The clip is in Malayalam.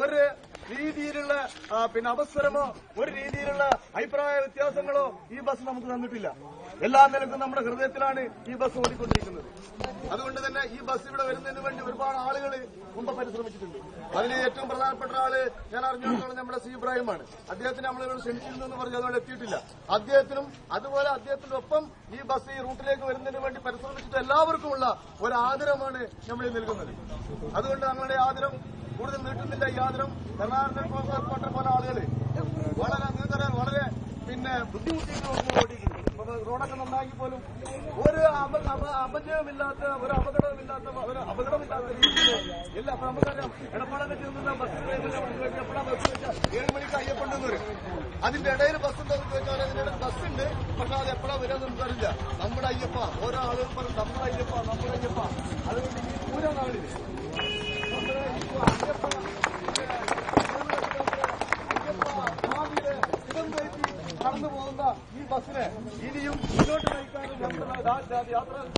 ഒരു രീതിയിലുള്ള അവസരമോ ഒരു രീതിയിലുള്ള അഭിപ്രായ വ്യത്യാസങ്ങളോ ഈ ബസ് നമുക്ക് തന്നിട്ടില്ല. എല്ലാ നിലക്കും നമ്മുടെ ഹൃദയത്തിലാണ് ഈ ബസ് ഓടിക്കൊണ്ടിരിക്കുന്നത്. അതുകൊണ്ട് തന്നെ ഈ ബസ് ഇവിടെ വരുന്നതിന് വേണ്ടി ഒരുപാട് ആളുകൾ മുമ്പ് പരിശ്രമിച്ചിട്ടുണ്ട്. അതിൽ ഏറ്റവും പ്രധാനപ്പെട്ട ആള് ഞാൻ അറിഞ്ഞിടത്തോളം നമ്മുടെ സി ഇബ്രാഹിമാണ്. അദ്ദേഹത്തിന് നമ്മളിവിടെ ക്ഷണിച്ചിരുന്നു എന്ന് പറഞ്ഞ് അതുകൊണ്ട് എത്തിയിട്ടില്ല. അദ്ദേഹത്തിനും അതുപോലെ അദ്ദേഹത്തിന്റെ ഒപ്പം ഈ ബസ് ഈ റൂട്ടിലേക്ക് വരുന്നതിന് വേണ്ടി പരിശ്രമിച്ചിട്ട് എല്ലാവർക്കുമുള്ള ഒരു ആദരമാണ് നമ്മൾ നൽകുന്നത്. അതുകൊണ്ട് ഞങ്ങളുടെ ആദരം കൂടുതൽ നീട്ടുന്നില്ല. ഈ ആദരം എറണാകുളത്തെ പോലെ ആളുകൾ വളരെ ബുദ്ധിമുട്ടിയിട്ട് ഓടിക്കുന്നു. റോഡൊക്കെ നന്നാക്കി പോലും ഒരു അപജയമില്ലാത്ത ഒരു അപകടമില്ലാത്ത രീതിയിൽ ഇല്ല. അപ്പൊ നമുക്കറിയാം എടപ്പാളൊക്കെ ചെന്ന ബസ് എപ്പോഴാ ബസ് വെച്ചാൽ 7 മണിക്ക് അയ്യപ്പുണ്ടെന്ന് വരും. അതിന്റെ ഇടയിൽ ബസ് ഉണ്ടെന്ന് ചോദിച്ചാൽ അതിനിടയിൽ ബസ് ഉണ്ട്. പക്ഷെ അത് എപ്പോഴാ വരാന്ന് നമുക്കറിയില്ല. നമ്മുടെ അയ്യപ്പ ഓരോ ആളുകൾ പറയും നമ്മുടെ അയ്യപ്പ അതുകൊണ്ട് ഈ പൂര നാളിൽ നമ്മുടെ അയ്യപ്പ കടന്നു പോകുന്ന ഈ ബസ്സിനെ ഇനിയും മുന്നോട്ട് നയിക്കാനും യാത്ര